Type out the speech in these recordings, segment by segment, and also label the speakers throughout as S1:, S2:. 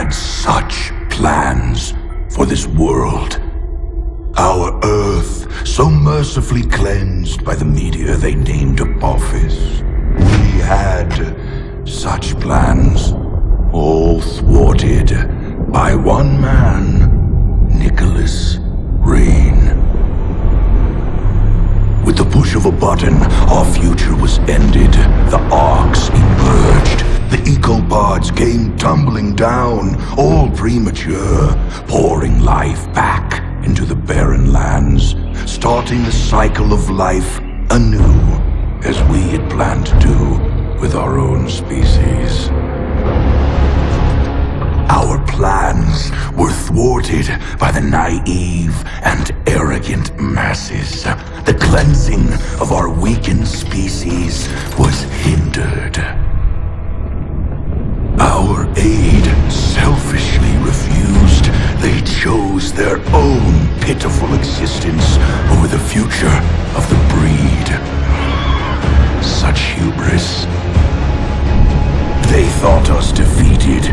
S1: had such plans for this world. Our Earth, so mercifully cleansed by the meteor they named Apophis. We had such plans, all thwarted by one man, Nicholas Rain. With the push of a button, our future was ended. The arcs emerged. The ecopods came tumbling down, all premature, pouring life back into the barren lands, starting the cycle of life anew, as we had planned to do with our own species. Our plans were thwarted by the naive and arrogant masses. The cleansing of our weakened species was hindered. Our aid selfishly refused. They chose their own pitiful existence over the future of the breed. Such hubris. They thought us defeated.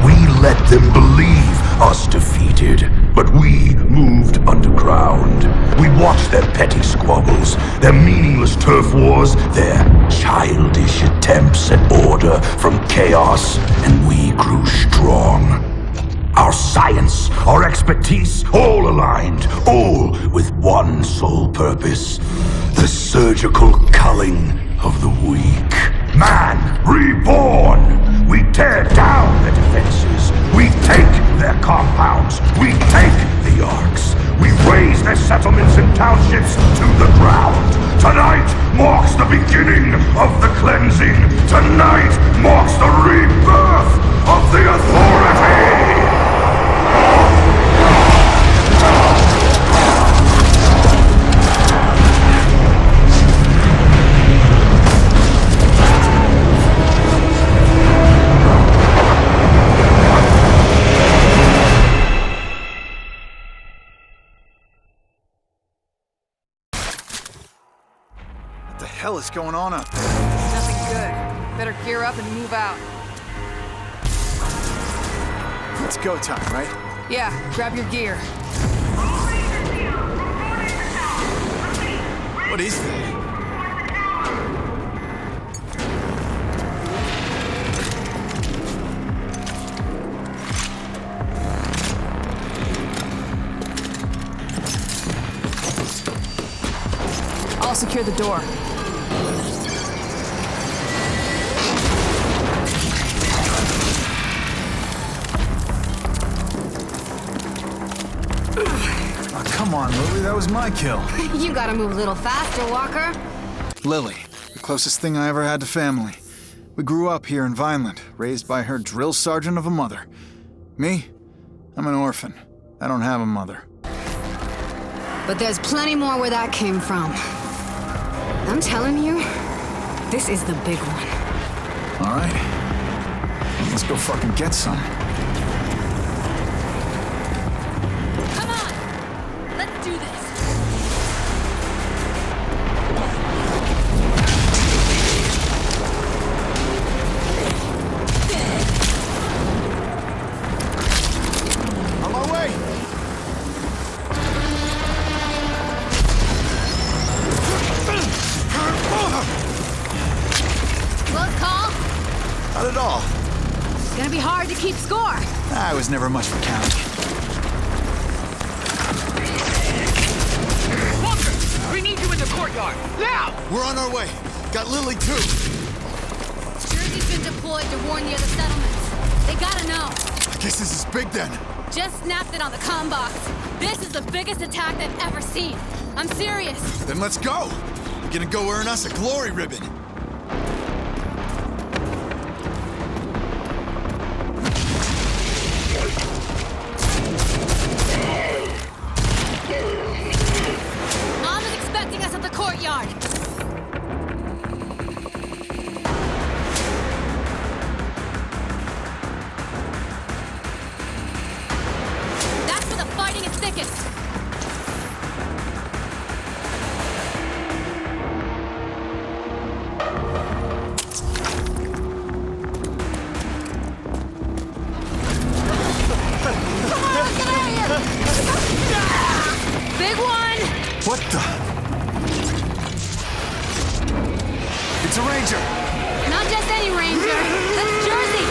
S1: We let them believe us defeated. But we moved underground. We watched their petty squabbles, their meaningless turf wars, their childish attempts at order from chaos, and we grew strong. Our science, our expertise, all aligned, all with one sole purpose: the surgical culling of the weak. Man reborn! We tear down their defenses. We take their compounds. We take the arcs. We raze their settlements and townships to the ground. Tonight marks the beginning of the cleansing. Tonight marks the rebirth of the Authority!
S2: What the hell is going on up there?
S3: Nothing good. Better gear up and move out.
S2: It's go time, right?
S3: Yeah, grab your gear.
S2: What is that?
S3: I'll secure the door.
S2: Oh, come on, Lily, that was my kill.
S4: You gotta move a little faster, Walker.
S2: Lily, the closest thing I ever had to family. We grew up here in Vineland, raised by her drill sergeant of a mother. Me? I'm an orphan. I don't have a mother.
S4: But there's plenty more where that came from. I'm telling you, this is the big one.
S2: All right. Let's go fucking get some.
S4: Come on! Let's do this!
S2: On my way!
S4: Close call?
S2: Not at all.
S4: It's gonna be hard to keep score.
S2: I was never much for counting.
S5: Walker, we need you in the courtyard, now!
S6: We're on our way. Got Lily too.
S4: Jersey's been deployed to warn the other settlements. They gotta know.
S6: I guess this is big then.
S4: Just snapped it on the comm box. This is the biggest attack they've ever seen. I'm serious.
S6: Then let's go. Gonna go earn us a glory ribbon.
S4: Mom is expecting us at the courtyard. That's where the fighting is thickest.
S2: It's a ranger!
S4: Not just any ranger. That's Jersey.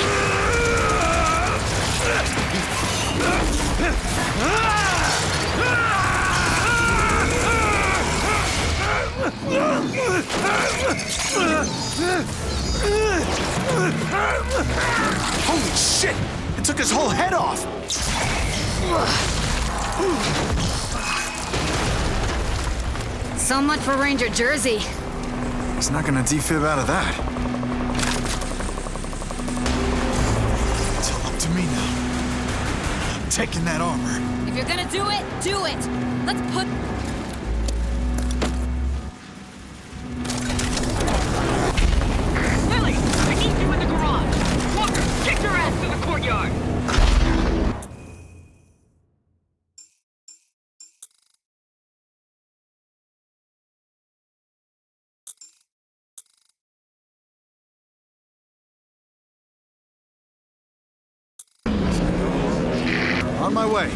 S2: Holy shit! It took his whole head off!
S4: So much for Ranger Jersey.
S2: He's not gonna defib out of that. It's all up to me now. I'm taking that armor.
S4: If you're gonna do it, do it. Let's put...
S5: Lily, I need you in the garage. Walker, get your ass to the courtyard.
S2: On my way.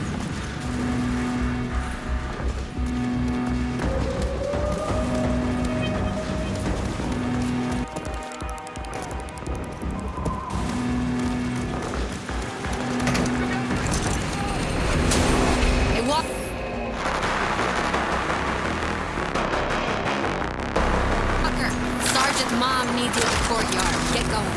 S4: Hey, walk... Fucker, Sergeant's mom needs you at the courtyard. Get going.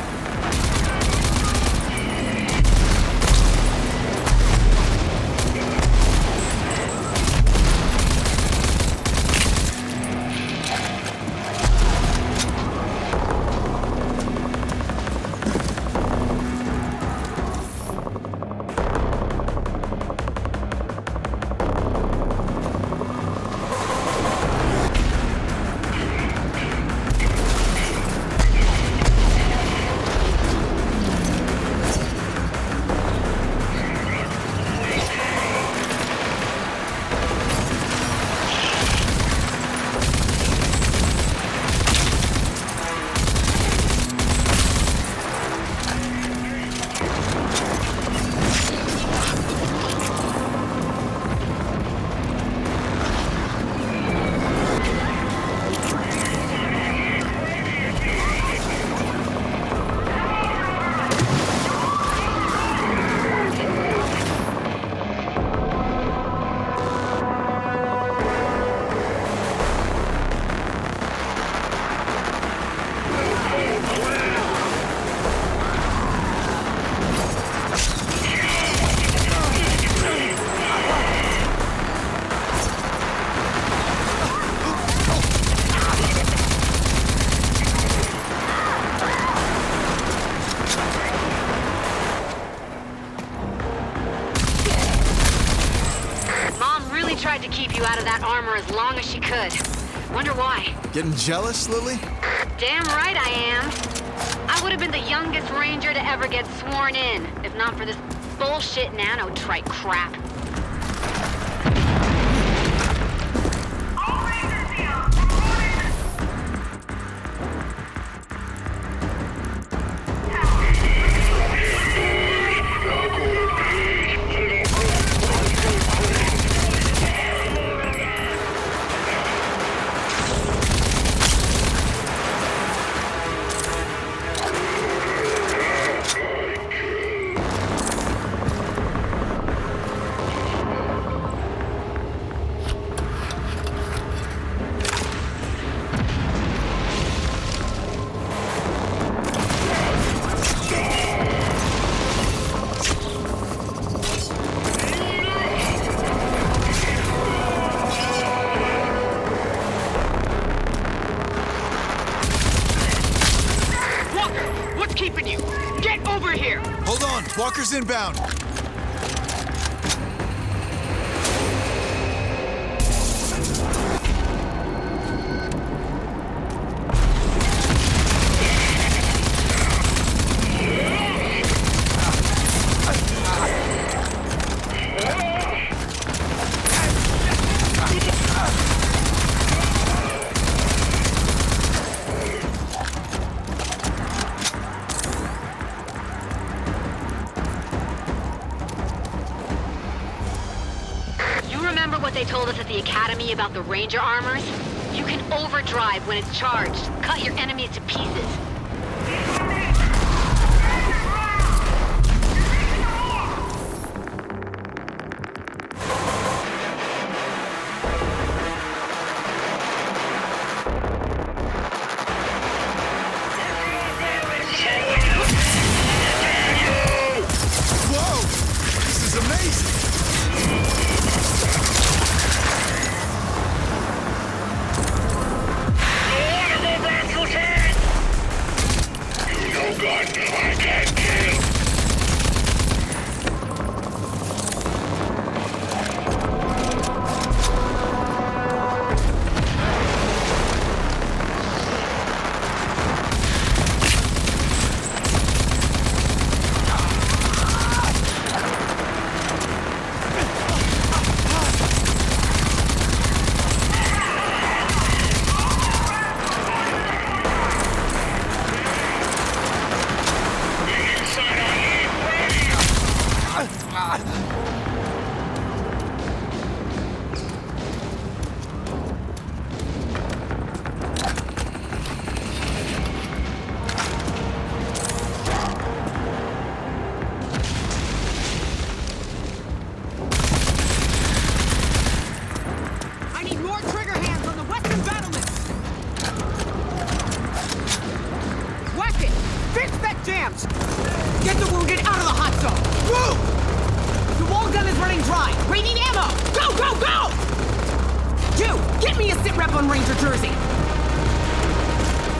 S4: Tried to keep you out of that armor as long as she could. Wonder why.
S2: Getting jealous, Lily?
S4: Damn right I am. I would have been the youngest ranger to ever get sworn in, if not for this bullshit nanotrite crap.
S2: Walker's inbound.
S4: What they told us at the academy about the ranger armors? You can overdrive when it's charged. Cut your enemies to pieces.
S6: Whoa! This is amazing!
S5: I need more trigger hands on the western battlements! Whack it! Fix that jams! Get the wounded out of the hot zone! Move! The wall gun is running dry! We need ammo! Go, go, go! You, get me a sit rep on Ranger Jersey!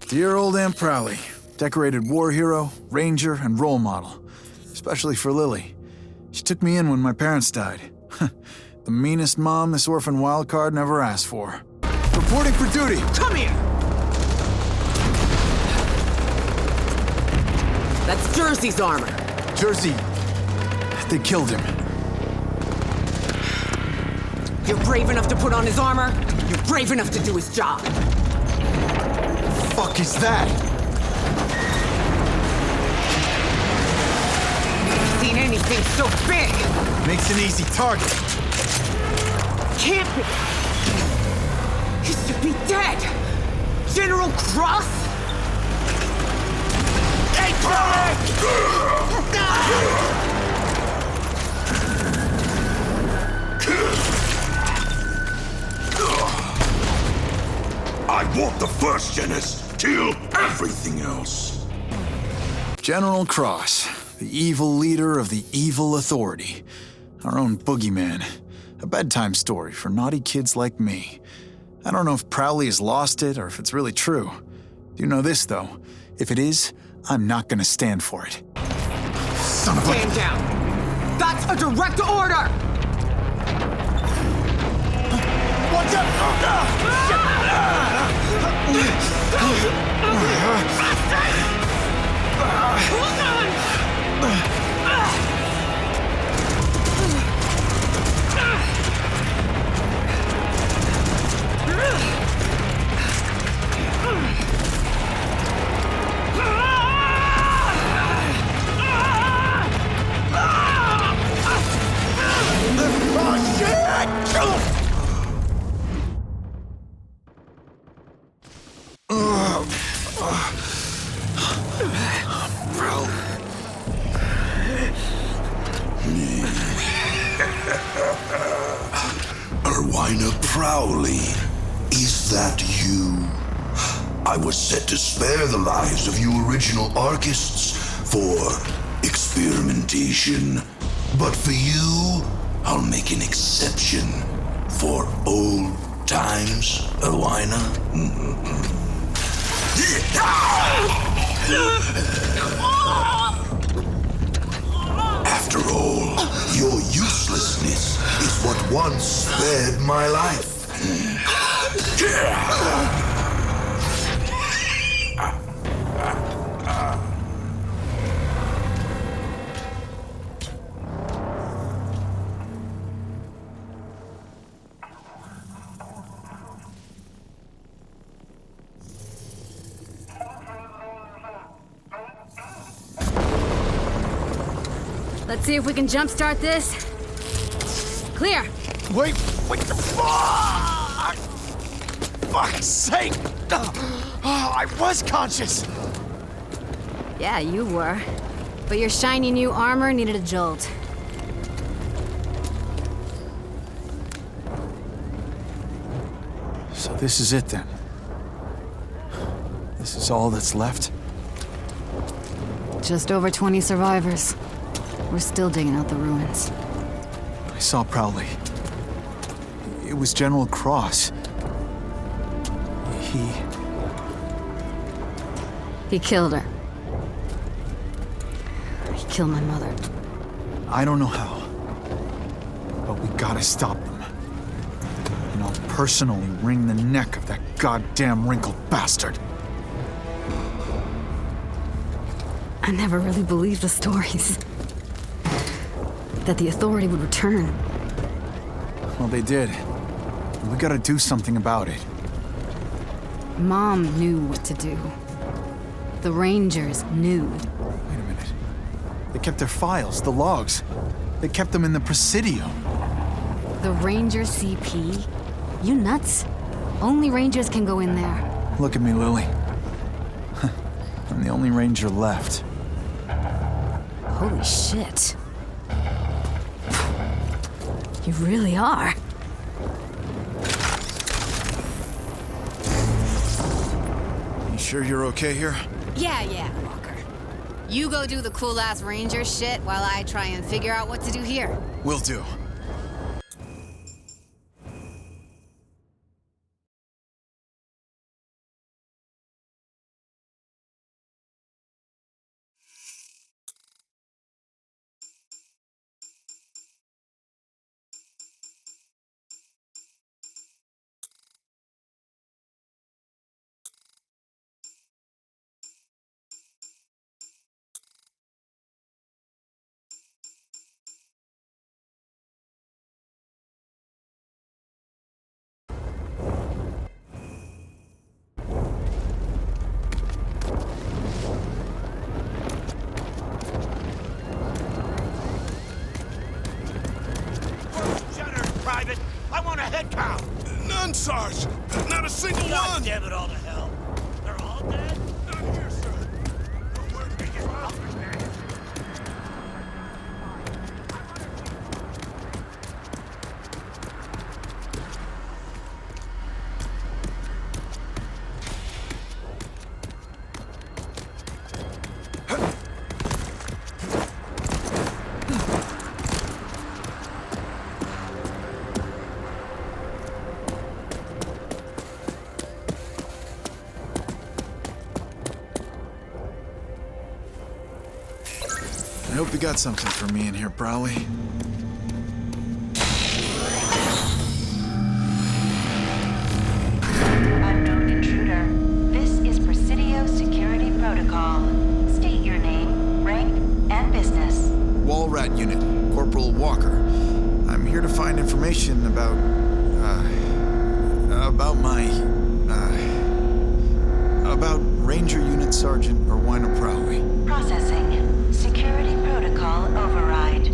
S2: Dear old Aunt Prowley, decorated war hero, ranger, and role model. Especially for Lily. She took me in when my parents died. The meanest mom this orphan wildcard never asked for. Reporting for duty!
S5: Come here! That's Jersey's armor.
S2: Jersey, they killed him.
S5: You're brave enough to put on his armor. You're brave enough to do his job.
S2: Fuck is that?
S5: Never seen anything so big.
S2: Makes an easy target.
S5: Can't be. He should be dead. General Cross? Hey,
S1: I want the first genus. Kill everything else.
S2: General Cross, the evil leader of the evil authority. Our own boogeyman. A bedtime story for naughty kids like me. I don't know if Prowley has lost it or if it's really true. Do you know this, though? If it is, I'm not gonna stand for it. Son of a...
S5: Stand down. That's a direct order!
S2: Watch
S1: Erwina Prowley, is that you? I was set to spare the lives of you original Archists for experimentation. But for you, I'll make an exception for old times, Erwina. After all, your uselessness is what once spared my life.
S4: Let's see if we can jumpstart this. Clear.
S2: Wait, what the fuck?
S6: fuck's sake! Oh, I was conscious!
S4: Yeah, you were. But your shiny new armor needed a jolt.
S2: So this is it then. This is all that's left?
S4: Just over 20 survivors. We're still digging out the ruins.
S2: I saw Prowley. It was General Cross.
S4: He killed her. He killed my mother.
S2: I don't know how. But we gotta stop them. And I'll personally wring the neck of that goddamn wrinkled bastard.
S4: I never really believed the stories. That the Authority would return.
S2: Well, they did. We gotta do something about it.
S4: Mom knew what to do. The Rangers knew.
S2: Wait a minute. They kept their files, the logs. They kept them in the Presidio.
S4: The Ranger CP? You nuts? Only Rangers can go in there.
S2: Look at me, Lily. I'm the only Ranger left.
S4: Holy shit. You really are.
S6: You sure you're okay here?
S4: Yeah, Walker. You go do the cool-ass Ranger shit while I try and figure out what to do here.
S6: Will do.
S7: I want a head count!
S1: None, Sarge! Not a single
S7: God
S1: one!
S7: damn it all to hell! They're all dead?
S1: None here, sir.
S2: I hope you got something for me in here, Prowley.
S8: Unknown intruder. This is Presidio Security Protocol. State your name, rank, and business.
S2: Wall Rat Unit, Corporal Walker. I'm here to find information about Ranger Unit Sergeant Erwina Prowley.
S8: Processing. Security Protocol override.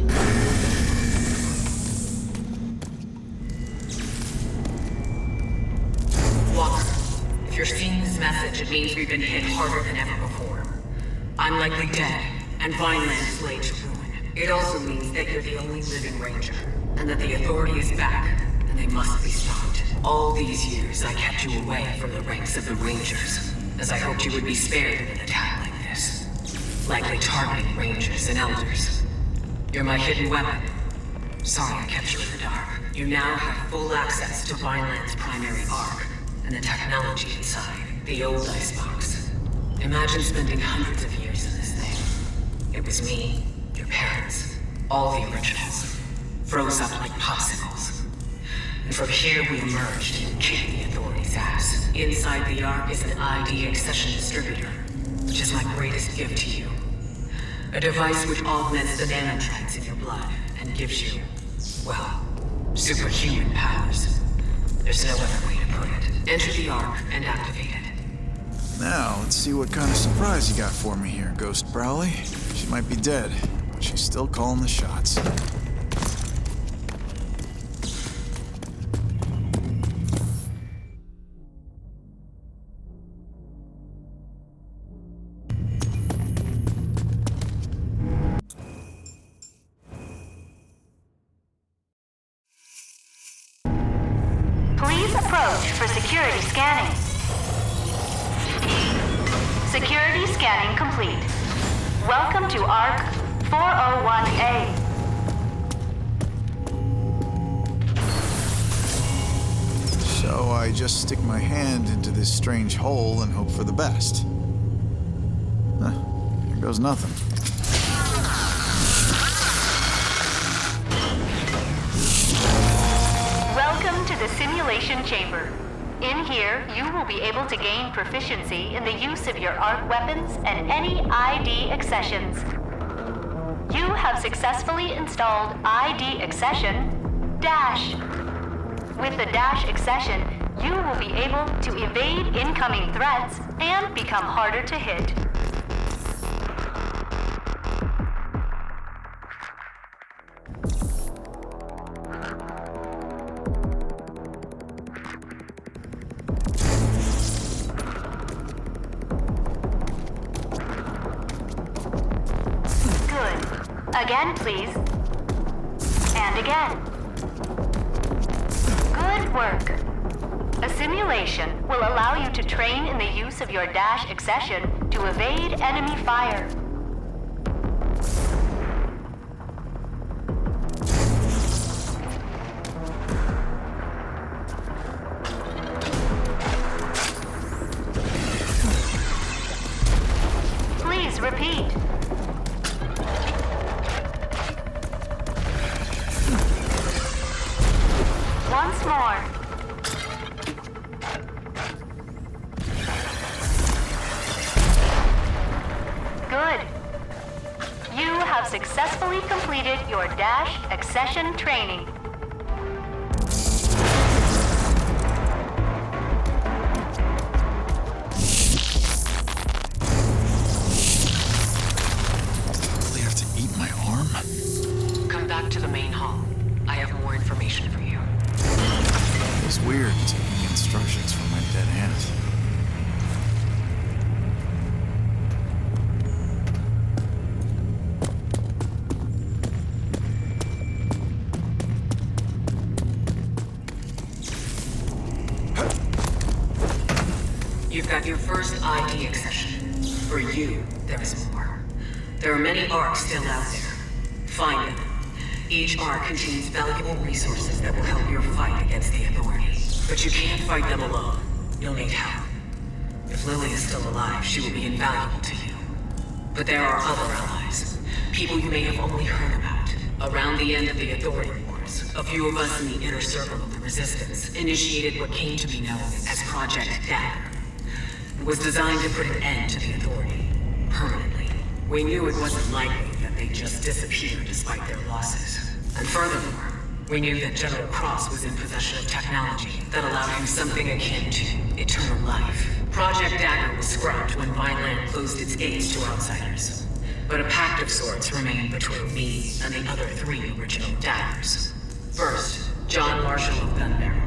S9: Walker, if you're seeing this message, it means we've been hit harder than ever before. I'm likely dead, and Vineland is laid to ruin. It also means that you're the only living Ranger, and that the Authority is back, and they must be stopped. All these years, I kept you away from the ranks of the Rangers, as I hoped you would be spared in an attack like this. Likely targeting Rangers and Elders. You're my hidden weapon. Sorry I kept you in the dark. You now have full access to Vineland's primary arc, and the technology inside, the old icebox. Imagine spending hundreds of years in this thing. It was me, your parents, all the originals, froze up like popsicles. And from here we emerged and kicked the Authority's ass. Inside the arc is an ID accession distributor, which is my greatest gift to you. A device which augments the nanotrites in your blood and gives you, well, superhuman powers. There's no other way to put it. Enter the arc and activate it.
S2: Now, let's see what kind of surprise you got for me here, Ghost Prowley. She might be dead, but she's still calling the shots.
S8: Security scanning. Security scanning complete. Welcome to ARC 401A.
S2: So I just stick my hand into this strange hole and hope for the best. Here goes nothing.
S8: Welcome to the simulation chamber. In here, you will be able to gain proficiency in the use of your ARC weapons and any ID accessions. You have successfully installed ID accession Dash. With the Dash accession, you will be able to evade incoming threats and become harder to hit. Good. Again, please. And again. Good work. A simulation will allow you to train in the use of your Dash accession to evade enemy fire. Please repeat. Once more. Good. You have successfully completed your Dash accession training.
S2: Really have to eat my arm?
S9: Come back to the main hall. I have more information for you.
S2: It's weird taking instructions from my dead hand.
S9: You've got your first ID accession. For you, there is more. There are many ARCs still out there. Find them. Each ARC contains valuable resources that will help your fight against the Authority. But you can't fight them alone. You'll need help. If Lily is still alive, she will be invaluable to you. But there are other allies. People you may have only heard about. Around the end of the Authority Wars, a few of us in the inner circle of the Resistance initiated what came to be known as Project Dagger. It was designed to put an end to the Authority. Permanently. We knew it wasn't likely that they'd just disappear despite their losses. And furthermore, we knew that General Cross was in possession of technology that allowed him something akin to eternal life. Project Dagger was scrapped when Vineland closed its gates to outsiders. But a pact of sorts remained between me and the other 3 original Daggers. First, John Marshall of Gunbarrel.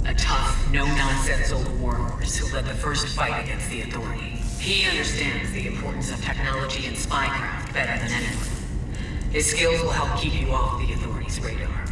S9: A tough, no-nonsense old warhorse who led the first fight against the Authority. He understands the importance of technology and spycraft better than anyone. His skills will help keep you off the Authority's radar.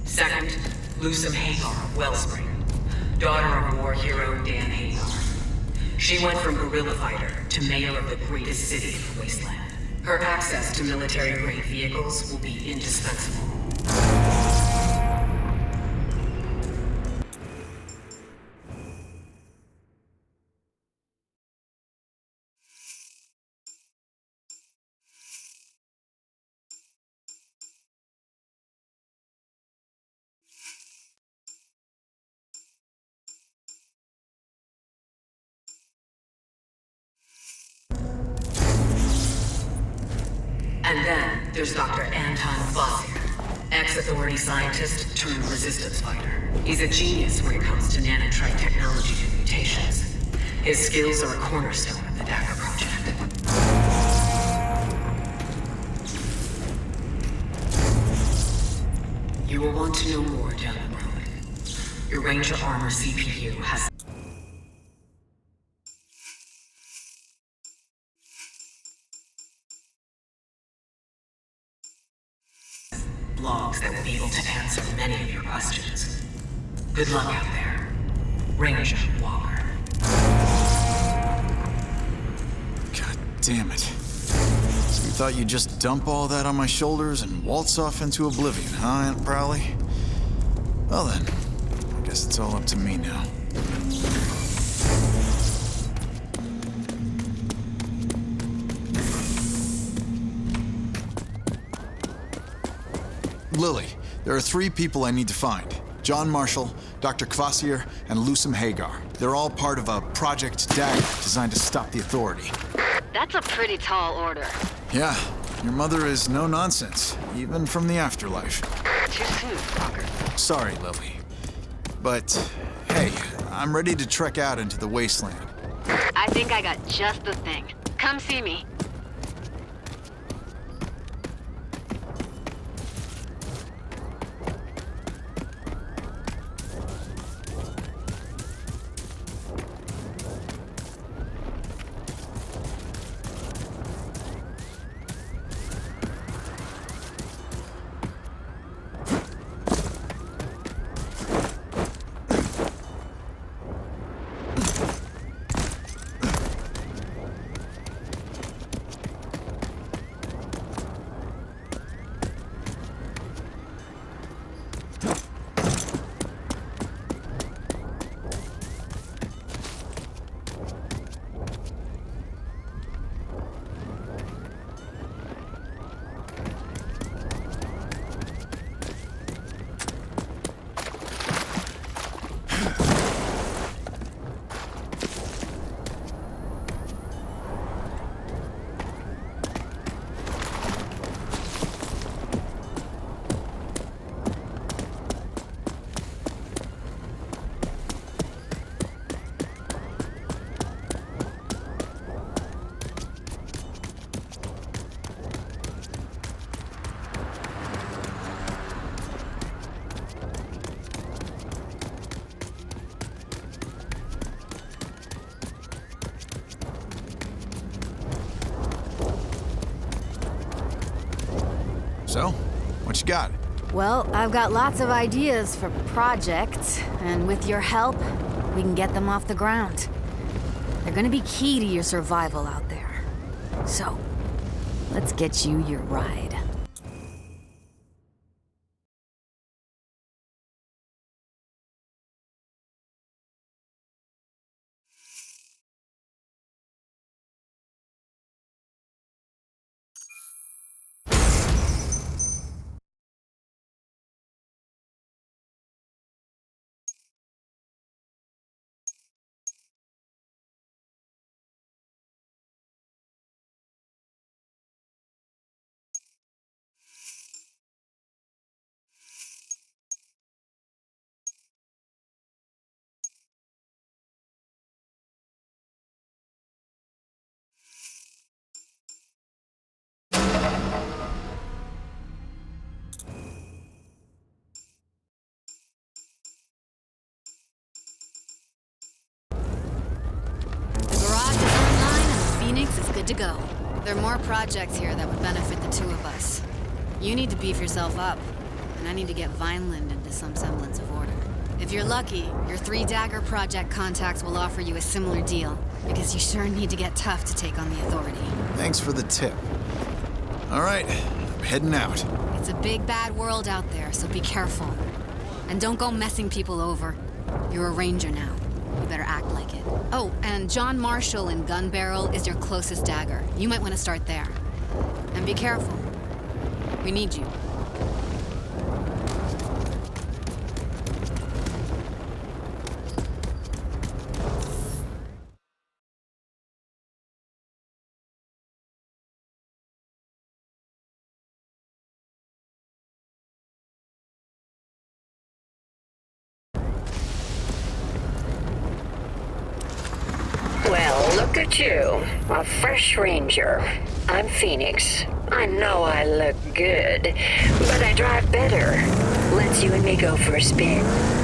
S9: Second, Lusum Hagar of Wellspring, daughter of war hero Dan Hagar. She went from guerrilla fighter to mayor of the greatest city in the Wasteland. Her access to military-grade vehicles will be indispensable. And then there's Dr. Anton Kvasir, ex-authority scientist turned resistance fighter. He's a genius when it comes to nanotrite technology and mutations. His skills are a cornerstone of the Dagger Project. You will want to know more down the road. Your Ranger Armor CPU has blogs that will be able to answer many of your questions. Good luck out there, Ranger Walker.
S2: God damn it. So you thought you'd just dump all that on my shoulders and waltz off into oblivion, huh, Aunt Prowley? Well then, I guess it's all up to me now. Lily, there are 3 people I need to find. John Marshall, Dr. Kvasir, and Lusum Hagar. They're all part of a Project Dagger designed to stop the Authority.
S4: That's a pretty tall order.
S2: Yeah, your mother is no nonsense, even from the afterlife.
S4: Too soon, Walker.
S2: Sorry, Lily. But, hey, I'm ready to trek out into the Wasteland.
S4: I think I got just the thing. Come see me.
S2: So, what you got?
S4: Well, I've got lots of ideas for projects, and with your help, we can get them off the ground. They're gonna be key to your survival out there. So, let's get you your ride. Good to go. There are more projects here that would benefit the 2 of us. You need to beef yourself up, and I need to get Vineland into some semblance of order. If you're lucky, your 3 Dagger Project contacts will offer you a similar deal, because you sure need to get tough to take on the Authority.
S2: Thanks for the tip. All right, I'm heading out.
S4: It's a big bad world out there, so be careful. And don't go messing people over. You're a ranger now. You better act like it. Oh, and John Marshall in Gun Barrel is your closest dagger. You might want to start there. And be careful. We need you.
S10: Look at you, a fresh ranger. I'm Phoenix. I know I look good, but I drive better. Let's you and me go for a spin.